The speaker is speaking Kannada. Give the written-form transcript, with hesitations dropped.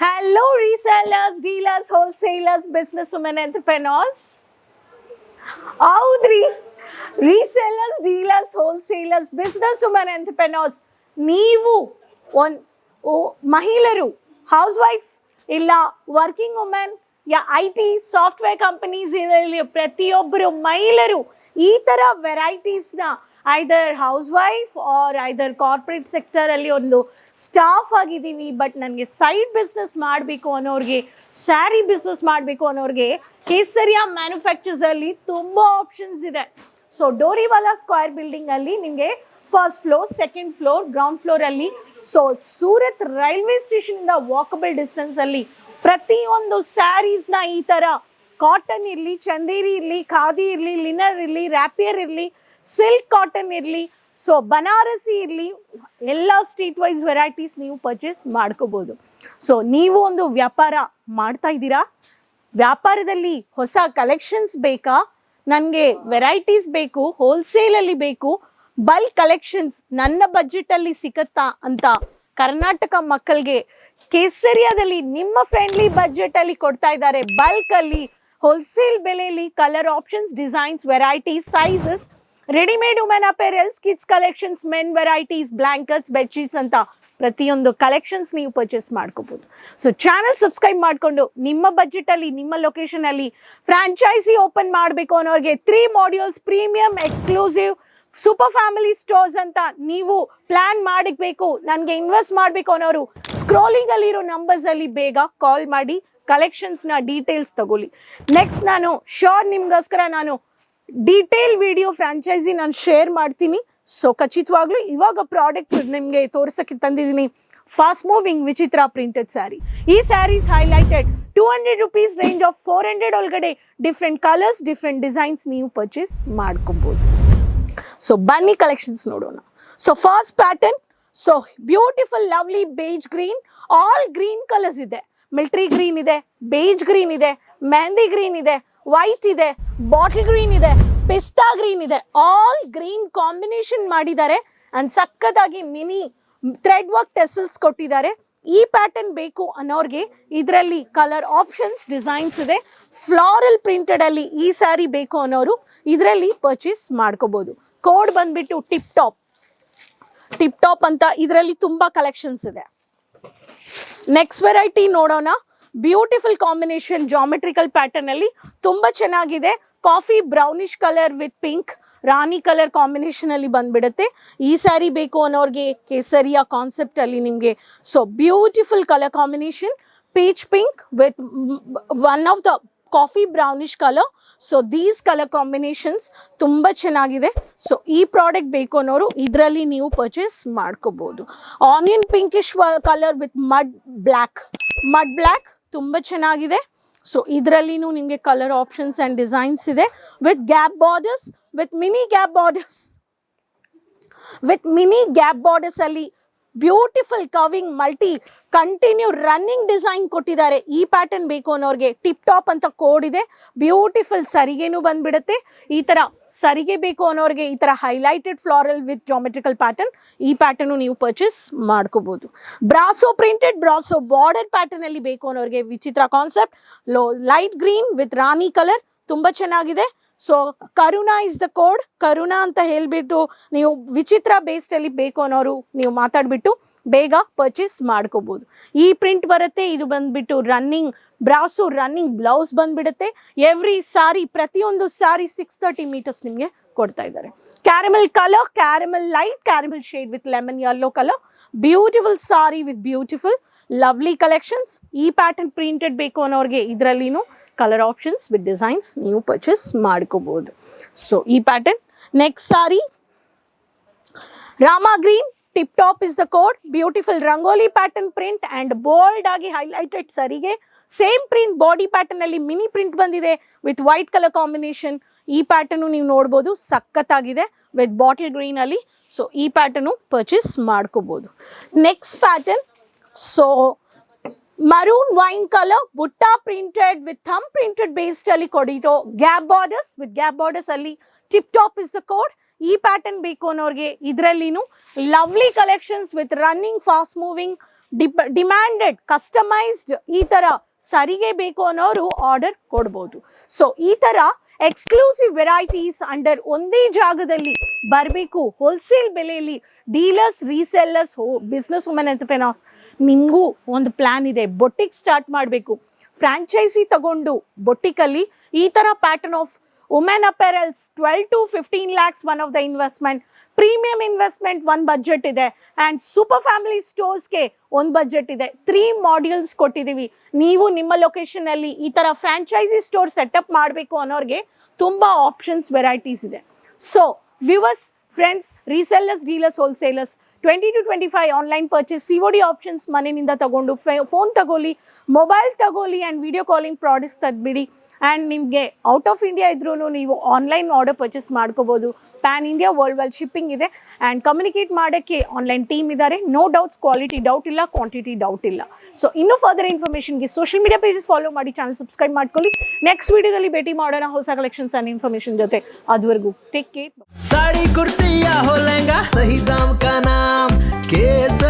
Hello, resellers, dealers, wholesalers, businesswomen, entrepreneurs. ಹೌದ್ರಿ, resellers, dealers, wholesalers, business women, entrepreneurs, ನೀವು ಮಹಿಳೆಯರು, ಹೌಸ್ ವೈಫ್ ಇಲ್ಲ working women yeah IT software companies ಇದರಲ್ಲಿ ಪ್ರತಿಯೊಬ್ಬರು ಮಹಿಳೆಯರು ಈ ಥರ ವೆರೈಟೀಸ್ನ ಐದರ್ ಹೌಸ್ ವೈಫ್ ಆರ್ ಐದರ್ ಕಾರ್ಪೊರೇಟ್ ಸೆಕ್ಟರಲ್ಲಿ ಒಂದು ಸ್ಟಾಫ್ ಆಗಿದ್ದೀವಿ, ಬಟ್ ನನಗೆ ಸೈಡ್ ಬಿಸ್ನೆಸ್ ಮಾಡಬೇಕು ಅನ್ನೋರಿಗೆ, ಸ್ಯಾರಿ ಬಿಸ್ನೆಸ್ ಮಾಡಬೇಕು ಅನ್ನೋರಿಗೆ ಕೇಸರಿಯಾ ಮ್ಯಾನುಫ್ಯಾಕ್ಚರ್ಸಲ್ಲಿ ತುಂಬ ಆಪ್ಷನ್ಸ್ ಇದೆ. ಸೊ ಡೋರಿವಾಲಾ ಸ್ಕ್ವೇರ್ ಬಿಲ್ಡಿಂಗಲ್ಲಿ ನಿಮಗೆ first floor, second floor, ground ಫ್ಲೋರಲ್ಲಿ. ಸೊ ಸೂರತ್ ರೈಲ್ವೆ ಸ್ಟೇಷನಿಂದ ವಾಕಬಲ್ ಡಿಸ್ಟೆನ್ಸಲ್ಲಿ ಪ್ರತಿಯೊಂದು ಸ್ಯಾರೀಸ್ನ ಈ ಥರ ಕಾಟನ್ ಇರಲಿ, ಚಂದೇರಿ ಇರಲಿ, ಖಾದಿ ಇರಲಿ, ಲಿನರ್ ಇರಲಿ, ರ್ಯಾಪಿಯರ್ ಇರಲಿ, ಸಿಲ್ಕ್ ಕಾಟನ್ ಇರಲಿ, ಸೊ ಬನಾರಸಿ ಇರಲಿ, ಎಲ್ಲ ಸ್ಟ್ರೀಟ್ ವೈಸ್ ವೆರೈಟೀಸ್ ನೀವು ಪರ್ಚೇಸ್ ಮಾಡ್ಕೋಬೋದು. ಸೊ ನೀವು ಒಂದು ವ್ಯಾಪಾರ ಮಾಡ್ತಾ ಇದ್ದೀರಾ, ವ್ಯಾಪಾರದಲ್ಲಿ ಹೊಸ ಕಲೆಕ್ಷನ್ಸ್ ಬೇಕಾ, ನನಗೆ ವೆರೈಟೀಸ್ ಬೇಕು, ಹೋಲ್ಸೇಲಲ್ಲಿ ಬೇಕು, ಬಲ್ಕ್ ಕಲೆಕ್ಷನ್ಸ್ ನನ್ನ ಬಜೆಟಲ್ಲಿ ಸಿಗುತ್ತಾ ಅಂತ ಕರ್ನಾಟಕ ಮಕ್ಕಳಿಗೆ ಕೇಸರಿಯಾದಲ್ಲಿ ನಿಮ್ಮ ಫ್ರೆಂಡ್ಲಿ ಬಜೆಟಲ್ಲಿ ಕೊಡ್ತಾ ಇದ್ದಾರೆ. ಬಲ್ಕಲ್ಲಿ ಹೋಲ್ಸೇಲ್ ಬೆಲೆಯಲ್ಲಿ colour options, designs, varieties, sizes, readymade women apparels, kids collections, men varieties, blankets, bedsheets ಅಂತ ಪ್ರತಿಯೊಂದು ಕಲೆಕ್ಷನ್ಸ್ ನೀವು ಪರ್ಚೇಸ್ ಮಾಡ್ಕೋಬೋದು. ಸೊ ಚಾನಲ್ ಸಬ್ಸ್ಕ್ರೈಬ್ ಮಾಡಿಕೊಂಡು ನಿಮ್ಮ ಬಜೆಟಲ್ಲಿ, ನಿಮ್ಮ ಲೊಕೇಶನಲ್ಲಿ ಫ್ರಾಂಚೈಸಿ ಓಪನ್ ಮಾಡಬೇಕು ಅನ್ನೋರಿಗೆ 3 modules, premium, exclusive, super family stores ಅಂತ ನೀವು ಪ್ಲ್ಯಾನ್ ಮಾಡಬೇಕು, ನನಗೆ ಇನ್ವೆಸ್ಟ್ ಮಾಡಬೇಕು ಅನ್ನೋರು ಸ್ಕ್ರೋಲಿಂಗಲ್ಲಿರೋ ನಂಬರ್ಸಲ್ಲಿ ಬೇಗ ಕಾಲ್ ಮಾಡಿ ಕಲೆಕ್ಷನ್ಸ್ನ ಡೀಟೇಲ್ಸ್ ತಗೊಳ್ಳಿ. ನೆಕ್ಸ್ಟ್ ನಾನು ನಿಮಗೋಸ್ಕರ ನಾನು ಡೀಟೇಲ್ ವಿಡಿಯೋ ಫ್ರಾಂಚೈಸಿ ನಾನು ಶೇರ್ ಮಾಡ್ತೀನಿ. ಸೊ ಖಚಿತವಾಗ್ಲೂ ಇವಾಗ ಪ್ರಾಡಕ್ಟ್ ನಿಮಗೆ ತೋರ್ಸಕ್ಕೆ ತಂದಿದ್ದೀನಿ. ಫಾಸ್ಟ್ ಮೂವಿಂಗ್ ವಿಚಿತ್ರ ಪ್ರಿಂಟೆಡ್ ಸ್ಯಾರಿ. ಈ saris highlighted 200 rupees range of 400 ಒಳಗಡೆ ಡಿಫ್ರೆಂಟ್ ಕಲರ್ಸ್, ಡಿಫ್ರೆಂಟ್ ಡಿಸೈನ್ಸ್ ನೀವು ಪರ್ಚೇಸ್ ಮಾಡ್ಕೊಬೋದು. ಸೊ ಬನ್ನಿ ಕಲೆಕ್ಷನ್ಸ್ ನೋಡೋಣ. So first pattern, so beautiful lovely beige green, all green colours ಇದೆ. ಮಿಲ್ಟ್ರಿ ಗ್ರೀನ್ ಇದೆ, ಬೇಜ್ ಗ್ರೀನ್ ಇದೆ, ಮೆಹಂದಿ ಗ್ರೀನ್ ಇದೆ, ವೈಟ್ ಇದೆ, ಬಾಟಲ್ ಗ್ರೀನ್ ಇದೆ, ಪಿಸ್ತಾ ಗ್ರೀನ್ ಇದೆ. ಆಲ್ ಗ್ರೀನ್ ಕಾಂಬಿನೇಷನ್ ಮಾಡಿದ್ದಾರೆ ಅಂಡ್ ಸಕ್ಕದಾಗಿ ಮಿನಿ ಥ್ರೆಡ್ ವರ್ಕ್ ಟೆಸಲ್ಸ್ ಕೊಟ್ಟಿದ್ದಾರೆ. ಈ ಪ್ಯಾಟರ್ನ್ ಬೇಕು ಅನ್ನೋರಿಗೆ ಇದರಲ್ಲಿ ಕಲರ್ ಆಪ್ಷನ್ಸ್, ಡಿಸೈನ್ಸ್ ಇದೆ. ಫ್ಲಾರಲ್ ಪ್ರಿಂಟೆಡ್ ಅಲ್ಲಿ ಈ ಸ್ಯಾರಿ ಬೇಕು ಅನ್ನೋರು ಇದರಲ್ಲಿ ಪರ್ಚೇಸ್ ಮಾಡ್ಕೋಬಹುದು. ಕೋಡ್ ಬಂದ್ಬಿಟ್ಟು ಟಿಪ್ ಟಾಪ್ ಅಂತ ಇದರಲ್ಲಿ ತುಂಬಾ ಕಲೆಕ್ಷನ್ಸ್ ಇದೆ. ನೆಕ್ಸ್ಟ್ ವೆರೈಟಿ ನೋಡೋಣ. ಬ್ಯೂಟಿಫುಲ್ ಕಾಂಬಿನೇಷನ್ ಜಾಮೆಟ್ರಿಕಲ್ ಪ್ಯಾಟರ್ನ್ ಅಲ್ಲಿ ತುಂಬಾ ಚೆನ್ನಾಗಿದೆ. Coffee brownish colour with pink, Rani colour combination ಅಲ್ಲಿ ಬಂದ್ಬಿಡುತ್ತೆ. ಈ ಸ್ಯಾರಿ ಬೇಕು ಅನ್ನೋರಿಗೆ ಕೇಸರಿಯಾ ಕಾನ್ಸೆಪ್ಟ್ ಅಲ್ಲಿ ನಿಮಗೆ so beautiful colour combination, peach pink with one of the coffee brownish colour. So these colour combinations ತುಂಬ ಚೆನ್ನಾಗಿದೆ. ಸೊ ಈ ಪ್ರಾಡಕ್ಟ್ ಬೇಕು ಅನ್ನೋರು ಇದರಲ್ಲಿ ನೀವು ಪರ್ಚೇಸ್ ಮಾಡ್ಕೋಬಹುದು. Onion pinkish colour with mud black ತುಂಬ ಚೆನ್ನಾಗಿದೆ. ಸೊ ಇದರಲ್ಲಿನೂ ನಿಮಗೆ ಕಲರ್ ಆಪ್ಷನ್ಸ್ ಆ್ಯಂಡ್ ಡಿಸೈನ್ಸ್ ಇದೆ with gap borders, with mini gap borders ಅಲ್ಲಿ ಬ್ಯೂಟಿಫುಲ್ ಕವಿಂಗ್ ಮಲ್ಟಿ ಕಂಟಿನ್ಯೂ ರನ್ನಿಂಗ್ ಡಿಸೈನ್ ಕೊಟ್ಟಿದ್ದಾರೆ. ಈ ಪ್ಯಾಟರ್ನ್ ಬೇಕು ಅನ್ನೋರಿಗೆ ಟಿಪ್ ಟಾಪ್ ಅಂತ ಕೋಡ್ ಇದೆ. ಬ್ಯೂಟಿಫುಲ್ ಸರಿಗೆನೂ ಬಂದ್ಬಿಡುತ್ತೆ. ಈ ಥರ ಸರಿಗೆ ಬೇಕು ಅನ್ನೋರಿಗೆ ಈ ಥರ highlighted floral with geometrical pattern, ಈ ಪ್ಯಾಟರ್ನು ನೀವು ಪರ್ಚೇಸ್ ಮಾಡ್ಕೋಬಹುದು. ಬ್ರಾಸೋ ಬಾರ್ಡರ್ ಪ್ಯಾಟರ್ನ್ ಅಲ್ಲಿ ಬೇಕು ಅನ್ನೋರಿಗೆ ವಿಚಿತ್ರ concept, light green with rani colour ತುಂಬ ಚೆನ್ನಾಗಿದೆ. So Karuna is the code. Karuna ಅಂತ ಹೇಳ್ಬಿಟ್ಟು ನೀವು ವಿಚಿತ್ರ ಬೇಸ್ಡಲ್ಲಿ ಬೇಕು ಅನ್ನೋರು ನೀವು ಮಾತಾಡ್ಬಿಟ್ಟು ಬೇಗ ಪರ್ಚೇಸ್ ಮಾಡ್ಕೋಬಹುದು. ಈ ಪ್ರಿಂಟ್ ಬರುತ್ತೆ. ಇದು ಬಂದ್ಬಿಟ್ಟು ಬ್ರಾಸೋ ರನ್ನಿಂಗ್ ಬ್ಲೌಸ್ ಬಂದ್ಬಿಡುತ್ತೆ. ಎವ್ರಿ ಸಾರಿ, ಪ್ರತಿಯೊಂದು ಸಾರಿ 630 ಮೀಟರ್ಸ್ ನಿಮಗೆ ಕೊಡ್ತಾ ಇದ್ದಾರೆ. Caramel colour, caramel light, caramel shade with lemon yellow colour. Beautiful sorry with beautiful lovely collections. ಈ ಪ್ಯಾಟರ್ನ್ ಪ್ರಿಂಟೆಡ್ ಬೇಕು ಅನ್ನೋರಿಗೆ ಇದರಲ್ಲಿನೂ ಕಲರ್ ಆಪ್ಷನ್ಸ್ ವಿತ್ ಡಿಸೈನ್ಸ್ ನೀವು ಪರ್ಚೇಸ್ ಮಾಡ್ಕೋಬಹುದು. ಸೊ ಈ pattern. Next sorry Rama green, tip top is the code. Beautiful rangoli pattern print and bold ಆಗಿ ಹೈಲೈಟೆಡ್ ಸರಿಗೆ ಸೇಮ್ ಪ್ರಿಂಟ್ ಬಾಡಿ ಪ್ಯಾಟರ್ನ್ ಅಲ್ಲಿ ಮಿನಿ ಪ್ರಿಂಟ್ ಬಂದಿದೆ ವಿತ್ ವೈಟ್ ಕಲರ್ ಕಾಂಬಿನೇಷನ್. ಈ ಪ್ಯಾಟರ್ನು ನೀವು ನೋಡ್ಬೋದು, ಸಖತ್ತಾಗಿದೆ ವಿತ್ ಬಾಟಲ್ ಗ್ರೀನ್ ಅಲ್ಲಿ. ಸೊ ಈ ಪ್ಯಾಟರ್ನು ಪರ್ಚೇಸ್ ಮಾಡ್ಕೋಬಹುದು. Next pattern, so maroon wine colour butta printed with thumb printed based ಅಲ್ಲಿ ಕೊಡಿರೋ ಗ್ಯಾಪ್ ಬಾರ್ಡರ್ಸ್ ಅಲ್ಲಿ tip top is the code. ಈ ಪ್ಯಾಟರ್ನ್ ಬೇಕು ಅನ್ನೋರಿಗೆ ಇದರಲ್ಲಿನೂ lovely collections with running fast moving demanded customised ಈ ಥರ ಸರಿಗೆ ಬೇಕು ಅನ್ನೋರು ಆರ್ಡರ್ ಕೊಡ್ಬೋದು. ಸೊ ಈ ಥರ ಎಕ್ಸ್ಕ್ಲೂಸಿವ್ ವೆರೈಟೀಸ್ ಅಂಡರ್ ಒಂದೇ ಜಾಗದಲ್ಲಿ ಬರಬೇಕು ಹೋಲ್ಸೇಲ್ ಬೆಲೆಯಲ್ಲಿ. Dealers, resellers, business women entrepreneurs, ನಿಮಗೂ ಒಂದು ಪ್ಲ್ಯಾನ್ ಇದೆ. ಬೊಟ್ಟಿಕ್ ಸ್ಟಾರ್ಟ್ ಮಾಡಬೇಕು, ಫ್ರಾಂಚೈಸಿ ತಗೊಂಡು ಬೊಟ್ಟಿಕಲ್ಲಿ ಈ ಥರ pattern of women apparels 12 to 15 lakhs one of the investment. Premium investment ಒಂದು ಬಜೆಟ್ ಇದೆ ಆ್ಯಂಡ್ ಸೂಪರ್ ಫ್ಯಾಮಿಲಿ ಸ್ಟೋರ್ಸ್ಗೆ ಒಂದು ಬಜೆಟ್ ಇದೆ. 3 ಮಾಡ್ಯೂಲ್ಸ್ ಕೊಟ್ಟಿದ್ದೀವಿ. ನೀವು ನಿಮ್ಮ ಲೊಕೇಶನಲ್ಲಿ ಈ ಥರ ಫ್ರಾಂಚೈಸಿ ಸ್ಟೋರ್ ಸೆಟಪ್ ಮಾಡಬೇಕು ಅನ್ನೋರಿಗೆ ತುಂಬ ಆಪ್ಷನ್ಸ್, ವೆರೈಟೀಸ್ ಇದೆ. So viewers, friends, resellers, dealers, wholesalers, 20 to 25 online purchase, COD options ಮನೆಯಿಂದ ತಗೊಂಡು ಫೋನ್ ತಗೊಳ್ಳಿ, ಮೊಬೈಲ್ ತಗೊಳ್ಳಿ ಆ್ಯಂಡ್ ವಿಡಿಯೋ ಕಾಲಿಂಗ್ ಪ್ರಾಡಕ್ಟ್ಸ್ ತೆಗೆದ್ಬಿಡಿ. ಆ್ಯಂಡ್ ನಿಮಗೆ ಔಟ್ ಆಫ್ ಇಂಡಿಯಾ ಇದ್ರೂ ನೀವು ಆನ್ಲೈನ್ ಆರ್ಡರ್ ಪರ್ಚೇಸ್ ಮಾಡ್ಕೋಬೋದು. Pan India world wide shipping ಇದೆ ಆ್ಯಂಡ್ ಕಮ್ಯುನಿಕೇಟ್ ಮಾಡೋಕ್ಕೆ ಆನ್ಲೈನ್ ಟೀಮ್ ಇದ್ದಾರೆ. ನೋ ಡೌಟ್ಸ್, ಕ್ವಾಲಿಟಿ ಡೌಟ್ ಇಲ್ಲ, ಕ್ವಾಂಟಿಟಿ ಡೌಟ್ ಇಲ್ಲ. ಸೊ ಇನ್ನೂ ಫರ್ದರ್ ಇನ್ಫಾರ್ಮೇಷನ್ಗೆ ಸೋಷಿಯಲ್ ಮೀಡಿಯಾ ಪೇಜಸ್ ಫಾಲೋ ಮಾಡಿ, ಚಾನಲ್ ಸಬ್ಸ್ಕ್ರೈಬ್ ಮಾಡ್ಕೊಳ್ಳಿ. ನೆಕ್ಸ್ಟ್ ವಿಡಿಯೋದಲ್ಲಿ ಭೇಟಿ ಮಾಡೋಣ ಹೊಸ ಕಲೆಕ್ಷನ್ಸ್ ಆ್ಯಂಡ್ ಇನ್ಫಾರ್ಮೇಷನ್ ಜೊತೆ. ಅದುವರೆಗೂ ಟೇಕ್ ಕೇರ್. साड़ी कुर्ती या हो लहंगा, सही दाम का नाम केस